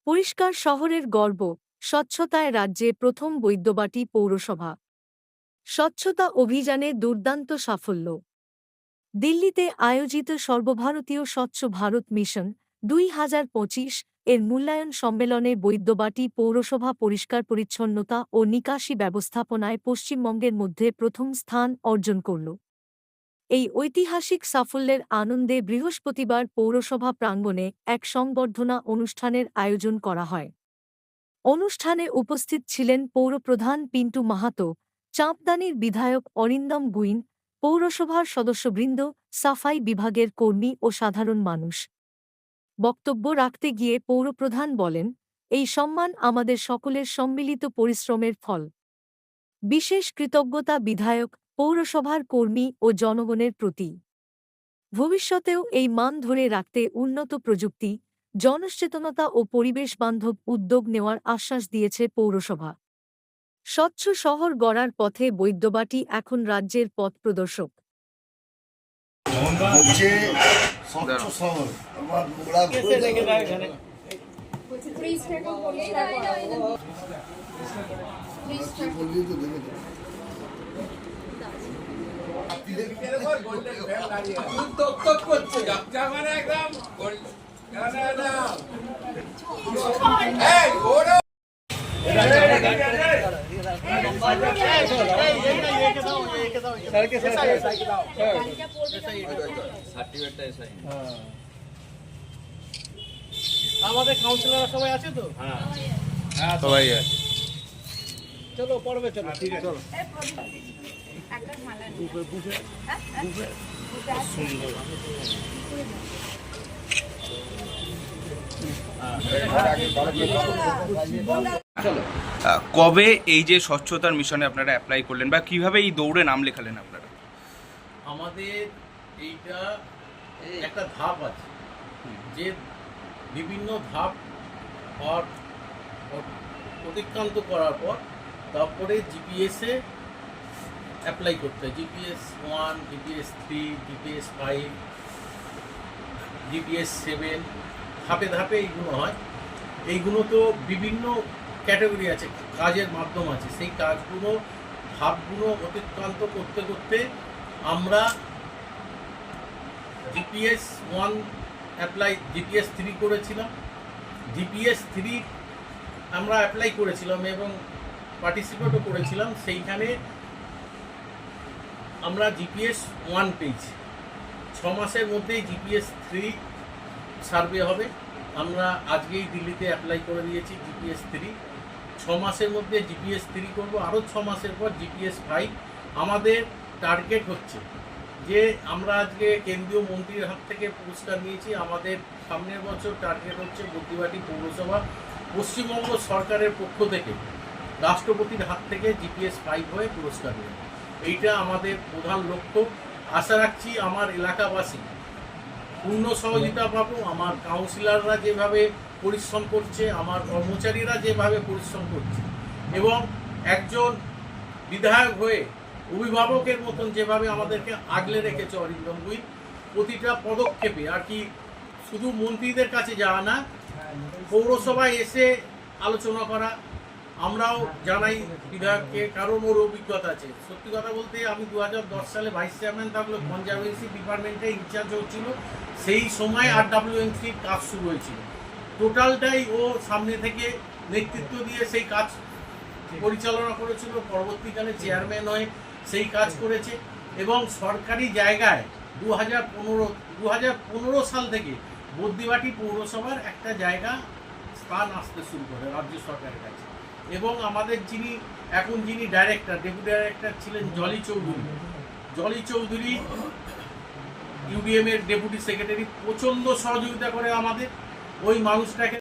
পরিষ্কার শহরের গর্ব, স্বচ্ছতায় রাজ্যে প্রথম বৈদ্যবাটী পৌরসভা। স্বচ্ছতা অভিযানে দুর্দান্ত সাফল্য। দিল্লিতে আয়োজিত সর্বভারতীয় স্বচ্ছ ভারত মিশন ২০২৫ এর মূল্যায়ন সম্মেলনে বৈদ্যবাটী পৌরসভা পরিষ্কার পরিচ্ছন্নতা ও নিকাশি ব্যবস্থাপনায় পশ্চিমবঙ্গের মধ্যে প্রথম স্থান অর্জন করল। এই ঐতিহাসিক সাফল্যের আনন্দে বৃহস্পতিবার পৌরসভা প্রাঙ্গণে এক সংবর্ধনা অনুষ্ঠানের আয়োজন করা হয়। অনুষ্ঠানে উপস্থিত ছিলেন পৌরপ্রধান পিন্টু মাহাতো, চাঁপদানির বিধায়ক অরিন্দম গুইন, পৌরসভার সদস্যবৃন্দ, সাফাই বিভাগের কর্মী ও সাধারণ মানুষ। বক্তব্য রাখতে গিয়ে পৌরপ্রধান বলেন, এই সম্মান আমাদের সকলের সম্মিলিত পরিশ্রমের ফল। বিশেষ কৃতজ্ঞতা বিধায়ক, পৌরসভার কর্মী ও জনগণের প্রতি। ভবিষ্যতেও এই মান ধরে রাখতে উন্নত প্রযুক্তি, জনসচেতনতা ও পরিবেশবান্ধব উদ্যোগ নেওয়ার আশ্বাস দিয়েছে পৌরসভা। স্বচ্ছ শহর গড়ার পথে বৈদ্যবাটী এখন রাজ্যের পথ প্রদর্শক। আমাদের কাউন্সিলর সবাই আছে তো? হ্যাঁ সবাই আছে। চলো পড়বে, চলো ঠিক আছে, চলো। কবে এই যে স্বচ্ছতার মিশনে আপনারা অ্যাপ্লাই করলেন বা কিভাবে এই দৌড়ে নাম লেখালেন আপনারা? আমাদের এইটা একটা ধাপ আছে, যে বিভিন্ন ধাপ অতিক্রান্ত করার পর তারপরে জিপিএসে অ্যাপ্লাই করতে হয়। জিপিএস 1, জিপিএস 3, জিপিএস 5, জিপিএস 7, ধাপে ধাপে এইগুলো হয়। এইগুলো তো বিভিন্ন ক্যাটাগরি আছে, কাজের মাধ্যম আছে। সেই কাজগুলো ধাপগুলো অতিক্রান্ত করতে করতে আমরা জিপিএস 1 অ্যাপ্লাই, জিপিএস 3 করেছিলাম। জিপিএস 3 আমরা অ্যাপ্লাই করেছিলাম এবং পার্টিসিপেটও করেছিলাম। সেইখানে আমরা জিপিএস 1 পেয়েছি। 6 মাসের মধ্যেই জিপিএস 3 সার্ভে হবে। আমরা আজকেই দিল্লিতে অ্যাপ্লাই করে দিয়েছি জিপিএস 3। 6 মাসের মধ্যে জিপিএস 3 করব, আরও 6 মাসের পর জিপিএস 5। আমাদের টার্গেট হচ্ছে যে আমরা আজকে কেন্দ্রীয় মন্ত্রীর হাত থেকে পুরস্কার নিয়েছি। আমাদের সামনের বছর টার্গেট হচ্ছে বৈদ্যবাটী পৌরসভা পশ্চিমবঙ্গ সরকারের পক্ষ থেকে রাষ্ট্রপতির হাত থেকে জিপিএস 5 হয়ে পুরস্কার নেবে। এইটা আমাদের প্রধান লক্ষ্য। আশা রাখছি আমার এলাকাবাসী পূর্ণ সহযোগিতা পাবো। আমার কাউন্সিলররা যেভাবে পরিশ্রম করছে, আমার কর্মচারীরা যেভাবে পরিশ্রম করছে, এবং একজন বিধায়ক হয়ে অভিভাবকের মতন যেভাবে আমাদেরকে আগলে রেখেছে অরিন্দম গুইন, প্রতিটা পদক্ষেপে আর কি শুধু মন্ত্রীদের কাছে যাওয়া না, পৌরসভায় এসে আলোচনা করা। আমরাও জানাই বিধায়ককে, কারণ ওর অভিজ্ঞতা আছে। সত্যি কথা বলতে আমি 2010 সালে ভাইস চেয়ারম্যান থাকলেও কনজারভেন্সি ডিপার্টমেন্টে ইনচার্জ হচ্ছিল। সেই সময় RWNCর কাজ শুরু হয়েছিল। টোটালটাই ও সামনে থেকে নেতৃত্ব দিয়ে সেই কাজ পরিচালনা করেছিল। পরবর্তীকালে চেয়ারম্যান হয়ে সেই কাজ করেছে এবং সরকারি জায়গায় 2015 সাল থেকে বৈদ্যবাটী পৌরসভার একটা জায়গা স্থান আসতে শুরু করে রাজ্য সরকারের কাছে। এবং আমাদের যিনি ডাইরেক্টর, ডেপুটি ডাইরেক্টর ছিলেন জলি চৌধুরী, UDM এর ডেপুটি সেক্রেটারি, প্রচণ্ড সহযোগিতা করে আমাদের। ওই মানুষটাকে